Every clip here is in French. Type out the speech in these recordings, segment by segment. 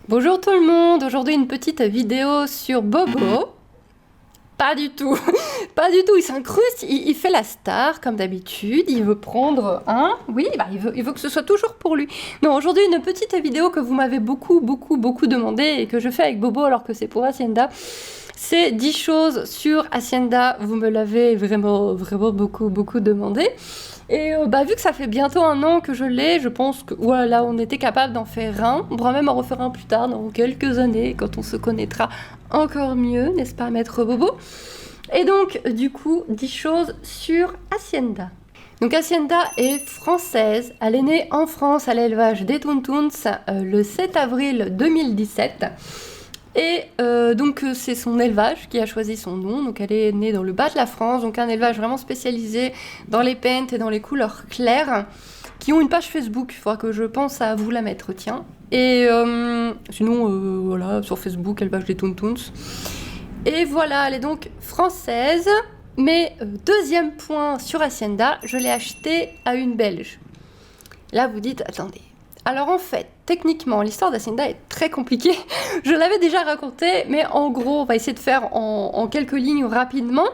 Bonjour tout le monde, aujourd'hui une petite vidéo sur Bobo. Pas du tout, pas du tout, il s'incruste, il fait la star comme d'habitude, il veut prendre un, oui, il veut que ce soit toujours pour lui. Non, aujourd'hui une petite vidéo que vous m'avez beaucoup demandé et que je fais avec Bobo alors que c'est pour Hacienda. C'est 10 choses sur Hacienda, vous me l'avez vraiment beaucoup demandé. Et vu que ça fait bientôt un an que je l'ai, je pense que voilà, on était capable d'en faire un. On pourra même en refaire un plus tard, dans quelques années, quand on se connaîtra encore mieux, n'est-ce pas, Maître Bobo? Et donc, du coup, 10 choses sur Hacienda. Donc Hacienda est française, elle est née en France à l'élevage des Tontouns le 7 avril 2017. Et donc c'est son élevage qui a choisi son nom, donc elle est née dans le bas de la France, donc un élevage vraiment spécialisé dans les paints et dans les couleurs claires, qui ont une page Facebook, il faudra que je pense à vous la mettre, tiens. Et sinon, voilà, sur Facebook, élevage des Tontouns. Et voilà, elle est donc française, mais deuxième point sur Hacienda, je l'ai achetée à une Belge. Là vous dites, attendez. Alors en fait, techniquement, l'histoire d'Hacienda est très compliquée. Je l'avais déjà raconté, mais en gros, on va essayer de faire en quelques lignes rapidement.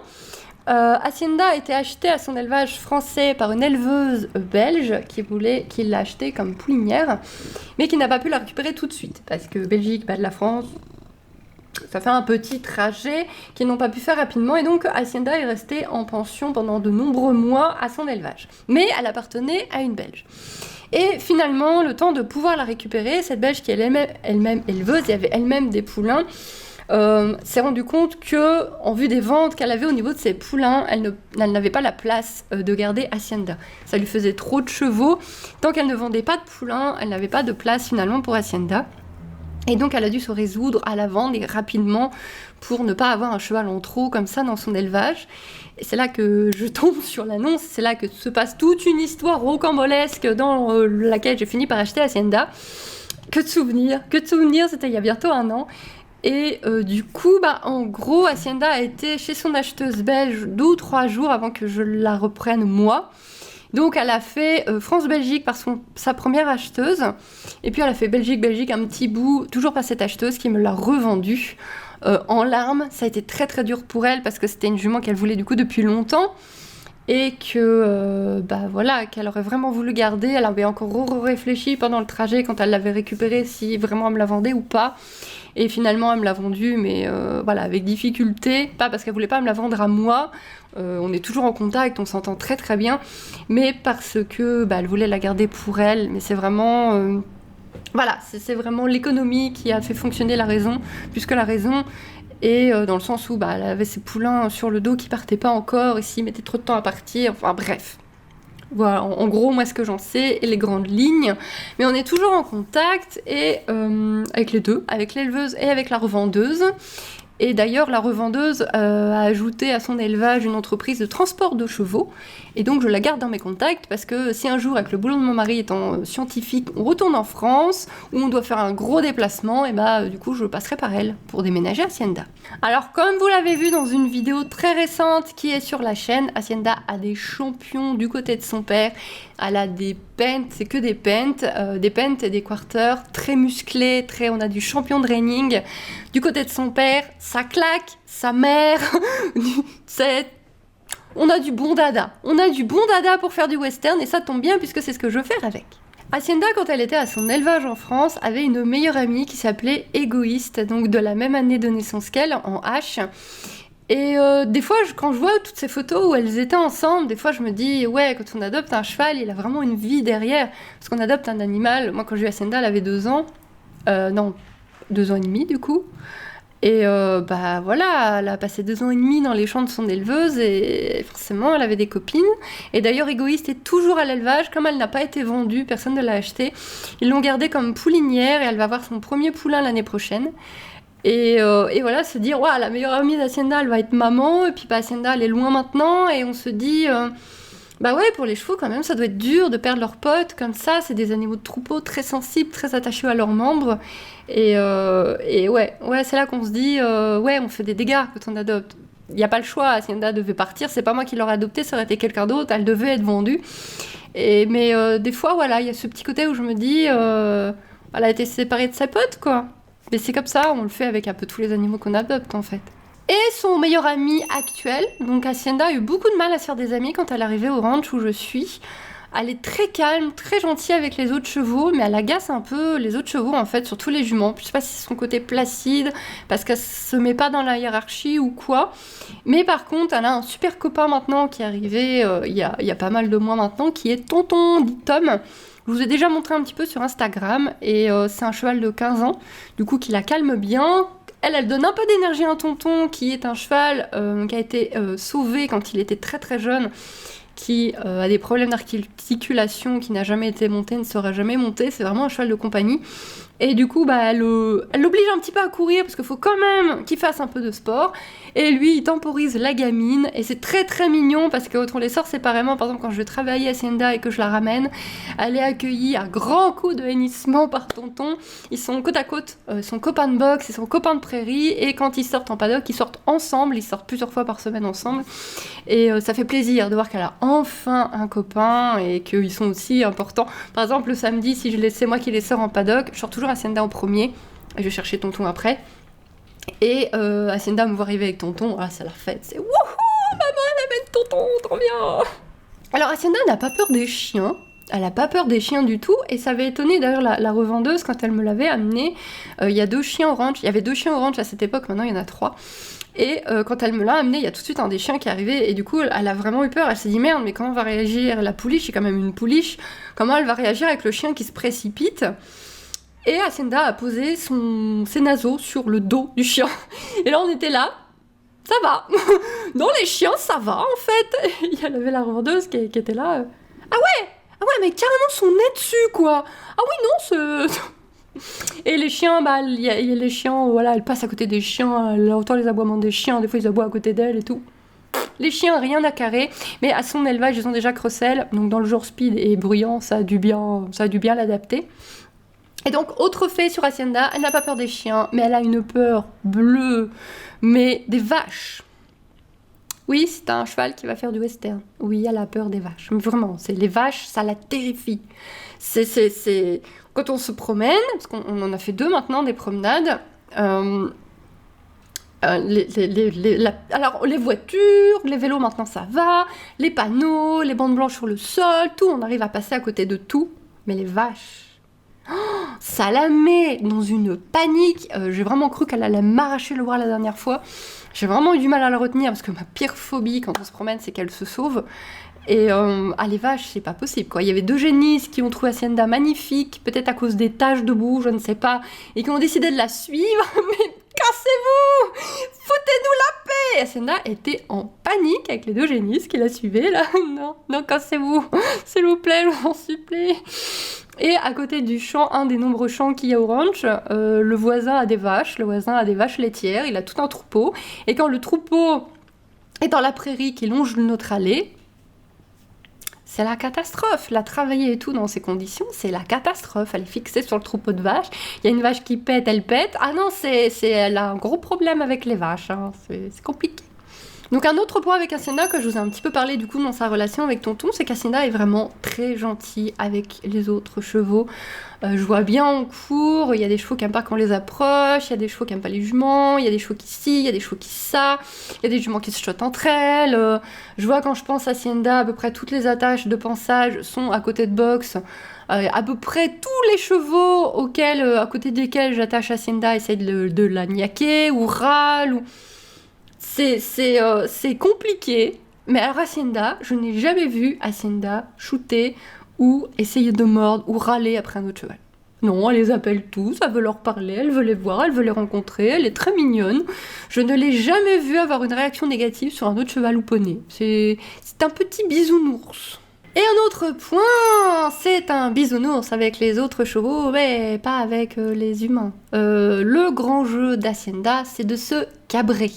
Hacienda a été achetée à son élevage français par une éleveuse belge qui l'a achetée comme poulinière, mais qui n'a pas pu la récupérer tout de suite, parce que Belgique, bas de la France, ça fait un petit trajet qu'ils n'ont pas pu faire rapidement, et donc Hacienda est restée en pension pendant de nombreux mois à son élevage. Mais elle appartenait à une Belge. Et finalement, le temps de pouvoir la récupérer, cette Belge qui est elle-même éleveuse et avait elle-même des poulains, s'est rendu compte que, en vue des ventes qu'elle avait au niveau de ses poulains, elle n'avait pas la place de garder Hacienda. Ça lui faisait trop de chevaux. Tant qu'elle ne vendait pas de poulains, elle n'avait pas de place finalement pour Hacienda. Et donc elle a dû se résoudre à la vendre et rapidement pour ne pas avoir un cheval en trop comme ça dans son élevage. Et c'est là que je tombe sur l'annonce, c'est là que se passe toute une histoire rocambolesque dans laquelle j'ai fini par acheter Hacienda. Que de souvenirs, c'était il y a bientôt un an. Et du coup, en gros, Hacienda a été chez son acheteuse belge 2 ou 3 jours avant que je la reprenne moi. Donc elle a fait France-Belgique par sa première acheteuse, et puis elle a fait Belgique un petit bout, toujours par cette acheteuse qui me l'a revendue en larmes. Ça a été très dur pour elle parce que c'était une jument qu'elle voulait du coup depuis longtemps, et que qu'elle aurait vraiment voulu garder. Elle avait encore réfléchi pendant le trajet quand elle l'avait récupérée si vraiment elle me la vendait ou pas. Et finalement, elle me l'a vendue, mais avec difficulté. Pas parce qu'elle voulait pas me la vendre à moi. On est toujours en contact, on s'entend très bien. Mais parce que elle voulait la garder pour elle. Mais c'est vraiment... c'est vraiment l'économie qui a fait fonctionner la raison, plus que la raison. Et dans le sens où elle avait ses poulains sur le dos qui partaient pas encore, et s'ils mettaient trop de temps à partir. Enfin bref. Voilà, en gros, moi, ce que j'en sais, et les grandes lignes. Mais on est toujours en contact, et avec les deux, avec l'éleveuse et avec la revendeuse. Et d'ailleurs, la revendeuse a ajouté à son élevage une entreprise de transport de chevaux. Et donc, je la garde dans mes contacts, parce que si un jour, avec le boulot de mon mari étant scientifique, on retourne en France, où on doit faire un gros déplacement, et du coup, je passerai par elle pour déménager à Hacienda. Alors, comme vous l'avez vu dans une vidéo très récente qui est sur la chaîne, Hacienda a des champions du côté de son père. Elle a des pentes, c'est que des pentes et des quarters très musclés, on a du champion de reining. Du côté de son père, ça claque, sa mère, on a du bon dada. On a du bon dada pour faire du western, et ça tombe bien puisque c'est ce que je veux faire avec. Hacienda, quand elle était à son élevage en France, avait une meilleure amie qui s'appelait Égoïste, donc de la même année de naissance qu'elle, en H. Et des fois, quand je vois toutes ces photos où elles étaient ensemble, des fois je me dis, ouais, quand on adopte un cheval, il a vraiment une vie derrière. Parce qu'on adopte un animal, moi quand j'ai eu Hacienda, elle avait 2 ans. 2 ans et demi du coup. Et elle a passé 2 ans et demi dans les champs de son éleveuse, et forcément elle avait des copines. Et d'ailleurs, Égoïste est toujours à l'élevage, comme elle n'a pas été vendue, personne ne l'a achetée. Ils l'ont gardée comme poulinière, et elle va avoir son premier poulain l'année prochaine. Et voilà, se dire, la meilleure amie d'Hacienda, elle va être maman, et puis Hacienda, elle est loin maintenant, et on se dit, pour les chevaux quand même, ça doit être dur de perdre leurs potes comme ça. C'est des animaux de troupeau très sensibles, très attachés à leurs membres. Et c'est là qu'on se dit, on fait des dégâts quand on adopte. Il n'y a pas le choix, Hacienda devait partir, c'est pas moi qui l'aurais adoptée, ça aurait été quelqu'un d'autre, elle devait être vendue. Mais des fois, il y a ce petit côté où je me dis, elle a été séparée de ses potes, quoi. Mais c'est comme ça, on le fait avec un peu tous les animaux qu'on adopte en fait. Et son meilleur ami actuel, donc Hacienda a eu beaucoup de mal à se faire des amis quand elle est arrivée au ranch où je suis. Elle est très calme, très gentille avec les autres chevaux, mais elle agace un peu les autres chevaux en fait, surtout les juments. Je sais pas si c'est son côté placide, parce qu'elle se met pas dans la hiérarchie ou quoi. Mais par contre, elle a un super copain maintenant qui est arrivé il y a pas mal de mois maintenant, qui est Tonton, dit Tom. Je vous ai déjà montré un petit peu sur Instagram, et c'est un cheval de 15 ans, du coup qui la calme bien. Elle donne un peu d'énergie à un Tonton, qui est un cheval qui a été sauvé quand il était très très jeune, qui a des problèmes d'articulation, qui n'a jamais été monté, ne sera jamais monté. C'est vraiment un cheval de compagnie. Et du coup, elle l'oblige un petit peu à courir, parce qu'il faut quand même qu'il fasse un peu de sport. Et lui, il temporise la gamine. Et c'est très très mignon, parce qu'on les sort séparément. Par exemple, quand je vais travailler à Hacienda et que je la ramène, elle est accueillie à grands coups de hennissement par Tonton. Ils sont côte à côte, ils sont copains de boxe, ils sont copains de prairie. Et quand ils sortent en paddock, ils sortent ensemble. Ils sortent plusieurs fois par semaine ensemble. Et ça fait plaisir de voir qu'elle a enfin un copain et qu'ils sont aussi importants. Par exemple, le samedi, si c'est moi qui les sors en paddock, je sors toujours Hacienda en premier et je vais chercher Tonton après. Et Hacienda me voit arriver avec Tonton, ah, c'est la fête, c'est wouhou, maman, elle amène Tonton, trop bien. Alors Hacienda n'a pas peur des chiens. Elle a pas peur des chiens du tout, et ça avait étonné d'ailleurs la revendeuse quand elle me l'avait amené. Il y a 2 chiens au ranch, il y avait 2 chiens au ranch à cette époque, maintenant il y en a 3. Et quand elle me l'a amené, il y a tout de suite un des chiens qui est arrivé, et du coup elle a vraiment eu peur. Elle s'est dit merde, mais comment va réagir la pouliche? C'est quand même une pouliche, comment elle va réagir avec le chien qui se précipite? Et Hacienda a posé ses naseaux sur le dos du chien. Et là on était là, ça va. Non, les chiens ça va en fait. Il y avait la revendeuse qui était là. Ah ouais, mais carrément son nez dessus quoi. Ah oui non, Et les chiens, il y a les chiens, voilà, elle passe à côté des chiens, elle entend les aboiements des chiens, des fois ils aboient à côté d'elle et tout. Les chiens, rien à carrer, mais à son élevage, ils ont déjà Crossel, donc dans le genre speed et bruyant, ça a dû bien l'adapter. Et donc, autre fait sur Hacienda, elle n'a pas peur des chiens, mais elle a une peur bleue, mais des vaches. Oui, c'est un cheval qui va faire du western. Oui, elle a peur des vaches. Mais vraiment, les vaches, ça la terrifie. C'est... Quand on se promène, parce qu'on en a fait 2 maintenant, des promenades, alors, les voitures, les vélos maintenant ça va, les panneaux, les bandes blanches sur le sol, tout, on arrive à passer à côté de tout. Mais les vaches, ça la met dans une panique. J'ai vraiment cru qu'elle allait m'arracher le bras la dernière fois. J'ai vraiment eu du mal à la retenir, parce que ma pire phobie quand on se promène, c'est qu'elle se sauve. Et les vaches, c'est pas possible quoi. Il y avait 2 génisses qui ont trouvé Hacienda magnifique, peut-être à cause des taches de boue, je ne sais pas, et qui ont décidé de la suivre. Mais cassez-vous, foutez-nous la paix. Hacienda était en panique avec les 2 génisses qui la suivaient là. Non, cassez-vous, s'il vous plaît, je vous en supplie. Et à côté du champ, un des nombreux champs qu'il y a au ranch, le voisin a des vaches laitières, il a tout un troupeau, et quand le troupeau est dans la prairie qui longe notre allée, c'est la catastrophe. La travailler et tout dans ces conditions, c'est la catastrophe. Elle est fixée sur le troupeau de vaches. Il y a une vache qui pète, elle pète. Ah non, elle a un gros problème avec les vaches. Hein. C'est compliqué. Donc un autre point avec Hacienda que je vous ai un petit peu parlé du coup dans sa relation avec Tonton, c'est qu'Hacienda est vraiment très gentille avec les autres chevaux. Je vois bien en cours, il y a des chevaux qui n'aiment pas qu'on les approche, il y a des chevaux qui n'aiment pas les juments, il y a des chevaux qui il y a des chevaux qui ça, il y a des juments qui se chotent entre elles. Je vois quand je pense à Hacienda, à peu près toutes les attaches de pansage sont à côté de box. À peu près tous les chevaux à côté desquels j'attache Hacienda essayent de la niaquer ou râlent. C'est compliqué, mais alors Hacienda, je n'ai jamais vu Hacienda shooter ou essayer de mordre ou râler après un autre cheval. Non, elle les appelle tous, elle veut leur parler, elle veut les voir, elle veut les rencontrer, elle est très mignonne. Je ne l'ai jamais vue avoir une réaction négative sur un autre cheval ou poney. C'est un petit bisounours. Et un autre point, c'est un bisounours avec les autres chevaux, mais pas avec les humains. Le grand jeu d'Hacienda, c'est de se cabrer.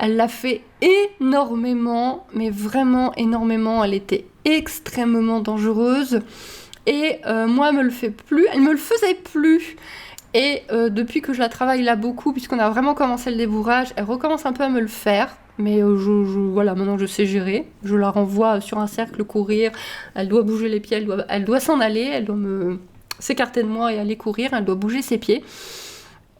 Elle l'a fait énormément, mais vraiment énormément. Elle était extrêmement dangereuse. Et moi, elle me le faisait plus. Et depuis que je la travaille là beaucoup, puisqu'on a vraiment commencé le débourrage, elle recommence un peu à me le faire. Mais voilà, maintenant je sais gérer. Je la renvoie sur un cercle courir. Elle doit bouger les pieds, elle doit s'en aller. Elle doit s'écarter de moi et aller courir. Elle doit bouger ses pieds.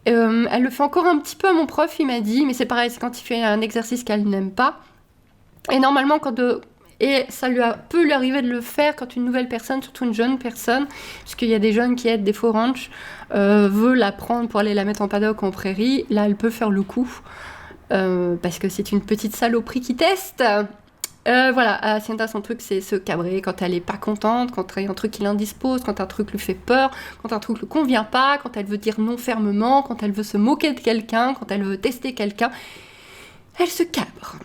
Elle le fait encore un petit peu à mon prof, il m'a dit, mais c'est pareil, c'est quand il fait un exercice qu'elle n'aime pas. Et normalement, et ça peut lui arriver de le faire quand une nouvelle personne, surtout une jeune personne, puisqu'il y a des jeunes qui aident des faux ranchs, veut la prendre pour aller la mettre en paddock en prairie. Là, elle peut faire le coup, parce que c'est une petite saloperie qui teste. Voilà, Hacienda, son truc, c'est se cabrer quand elle est pas contente, quand il y a un truc qui l'indispose, quand un truc lui fait peur, quand un truc lui convient pas, quand elle veut dire non fermement, quand elle veut se moquer de quelqu'un, quand elle veut tester quelqu'un. Elle se cabre.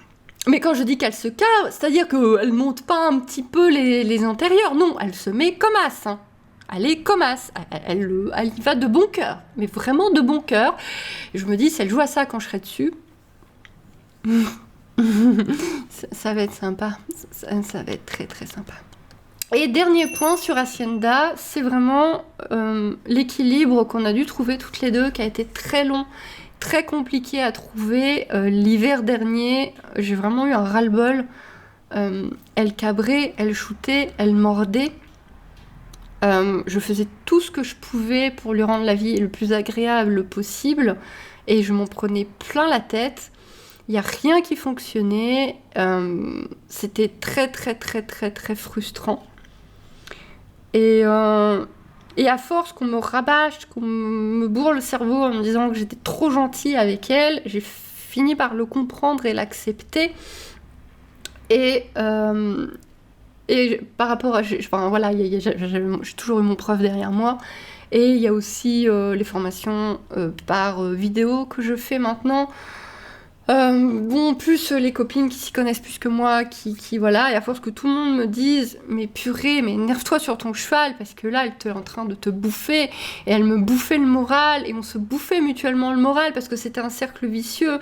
Mais quand je dis qu'elle se cabre, c'est-à-dire qu'elle monte pas un petit peu les antérieurs. Non, elle se met comme as. Hein. Elle est comme as. Elle y va de bon cœur. Mais vraiment de bon cœur. Et je me dis, si elle joue à ça quand je serai dessus, ça va être sympa. Ça va être très très sympa. Et dernier point sur Hacienda, c'est vraiment l'équilibre qu'on a dû trouver toutes les deux, qui a été très long, très compliqué à trouver. L'hiver dernier, j'ai vraiment eu un ras-le-bol. Elle cabrait, elle shootait, elle mordait. Je faisais tout ce que je pouvais pour lui rendre la vie le plus agréable possible, et je m'en prenais plein la tête. Il n'y a rien qui fonctionnait. C'était très très très très très frustrant. Et à force qu'on me rabâche, qu'on me bourre le cerveau en me disant que j'étais trop gentille avec elle, j'ai fini par le comprendre et l'accepter. Et par rapport à... Enfin, voilà, j'ai toujours eu mon prof derrière moi. Et il y a aussi les formations par vidéo que je fais maintenant. Plus les copines qui s'y connaissent plus que moi, qui voilà, et à force que tout le monde me dise mais purée, mais énerve-toi sur ton cheval, parce que là, elle est en train de te bouffer, et elle me bouffait le moral, et on se bouffait mutuellement le moral, parce que c'était un cercle vicieux,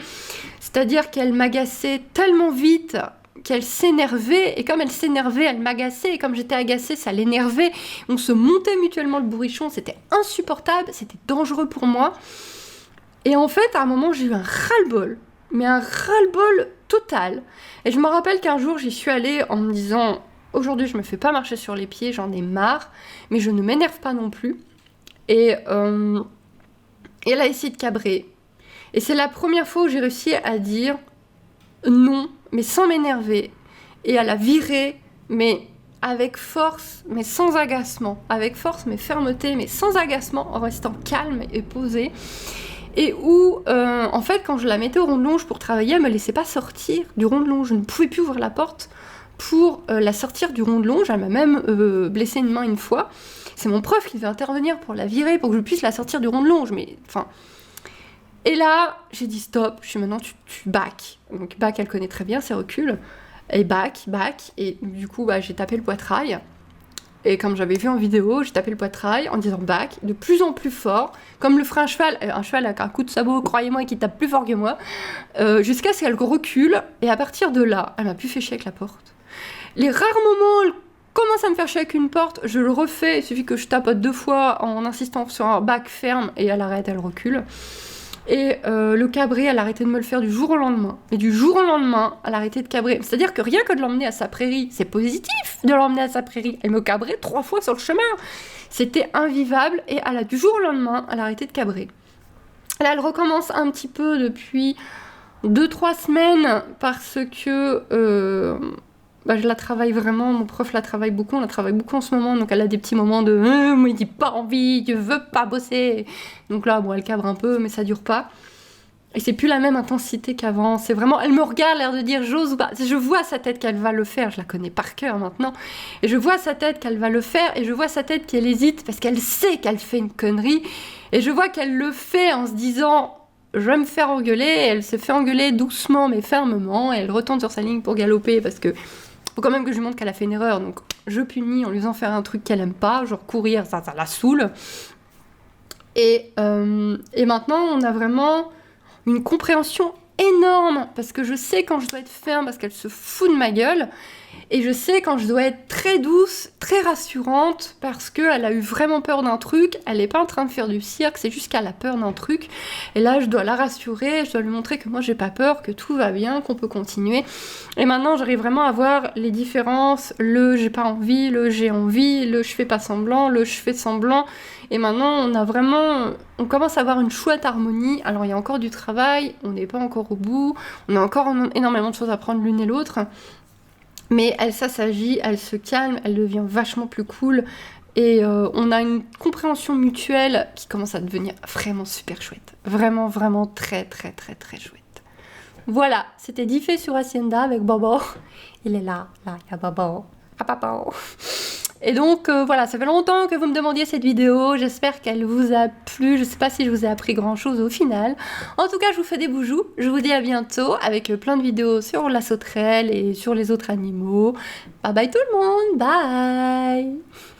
c'est-à-dire qu'elle m'agaçait tellement vite qu'elle s'énervait, et comme elle s'énervait, elle m'agaçait, et comme j'étais agacée, ça l'énervait, on se montait mutuellement le bourrichon, c'était insupportable, c'était dangereux pour moi, et en fait, à un moment, j'ai eu un ras-le-bol, mais un ras-le-bol total. Et je me rappelle qu'un jour, j'y suis allée en me disant « Aujourd'hui, je me fais pas marcher sur les pieds, j'en ai marre, mais je ne m'énerve pas non plus. » Et elle a essayé de cabrer. Et c'est la première fois où j'ai réussi à dire non, mais sans m'énerver. Et à la virer, mais avec force, mais sans agacement. Avec force, mais fermeté, mais sans agacement, en restant calme et posée. Et où, en fait, quand je la mettais au rond de longe pour travailler, elle me laissait pas sortir du rond de longe. Je ne pouvais plus ouvrir la porte pour la sortir du rond de longe. Elle m'a même blessé une main une fois. C'est mon prof qui devait intervenir pour la virer, pour que je puisse la sortir du rond de longe. Mais, enfin... Et là, j'ai dit stop. Je suis maintenant, tu back. Donc back, elle connaît très bien, c'est recul. Et back. Et du coup, j'ai tapé le poitrail. Et comme j'avais vu en vidéo, j'ai tapé le poitrail en disant back, de plus en plus fort, comme le ferait un cheval avec un coup de sabot, croyez-moi, qui tape plus fort que moi, jusqu'à ce qu'elle recule, et à partir de là, elle m'a plus fait chier avec la porte. Les rares moments où elle commence à me faire chier avec une porte, je le refais, il suffit que je tapote 2 fois en insistant sur un back ferme, et elle arrête, elle recule. Et le cabré, elle a arrêté de me le faire du jour au lendemain. Et du jour au lendemain, elle a arrêté de cabrer. C'est-à-dire que rien que de l'emmener à sa prairie, c'est positif de l'emmener à sa prairie. Elle me cabrait 3 fois sur le chemin. C'était invivable. Et du jour au lendemain, elle a arrêté de cabrer. Là, elle recommence un petit peu depuis 2-3 semaines parce que je la travaille vraiment. Mon prof la travaille beaucoup. On la travaille beaucoup en ce moment. Donc, elle a des petits moments de moi, il dit pas envie, je veux pas bosser. Donc là, elle cabre un peu, mais ça dure pas. Et c'est plus la même intensité qu'avant. C'est vraiment, elle me regarde, l'air de dire j'ose ou pas. Je vois sa tête qu'elle va le faire. Je la connais par cœur maintenant. Et je vois sa tête qu'elle va le faire. Et je vois sa tête qu'elle hésite parce qu'elle sait qu'elle fait une connerie. Et je vois qu'elle le fait en se disant je vais me faire engueuler. Et elle se fait engueuler doucement mais fermement. Et elle retourne sur sa ligne pour galoper parce que faut quand même que je lui montre qu'elle a fait une erreur. Donc je punis en lui faisant faire un truc qu'elle aime pas. Genre courir, ça la saoule. Et maintenant, on a vraiment une compréhension énorme, parce que je sais quand je dois être ferme, parce qu'elle se fout de ma gueule, Et je sais quand je dois être très douce, très rassurante, parce qu'elle a eu vraiment peur d'un truc, elle n'est pas en train de faire du cirque, c'est juste qu'elle a peur d'un truc. Et là, je dois la rassurer, je dois lui montrer que moi, j'ai pas peur, que tout va bien, qu'on peut continuer. Et maintenant, j'arrive vraiment à voir les différences, le j'ai pas envie, le j'ai envie, le je fais pas semblant, le je fais semblant. Et maintenant, on commence à avoir une chouette harmonie. Alors, il y a encore du travail, on n'est pas encore au bout, on a encore énormément de choses à prendre l'une et l'autre. Mais elle s'agit, elle se calme, elle devient vachement plus cool. Et on a une compréhension mutuelle qui commence à devenir vraiment super chouette. Vraiment, vraiment très, très, très, très chouette. Voilà, c'était 10 faits sur Hacienda avec Bobo. Il est là, il y a Bobo. Ah, Bobo. Et donc voilà, ça fait longtemps que vous me demandiez cette vidéo, j'espère qu'elle vous a plu, je sais pas si je vous ai appris grand chose au final. En tout cas, je vous fais des boujous, je vous dis à bientôt avec plein de vidéos sur la sauterelle et sur les autres animaux. Bye bye tout le monde, bye.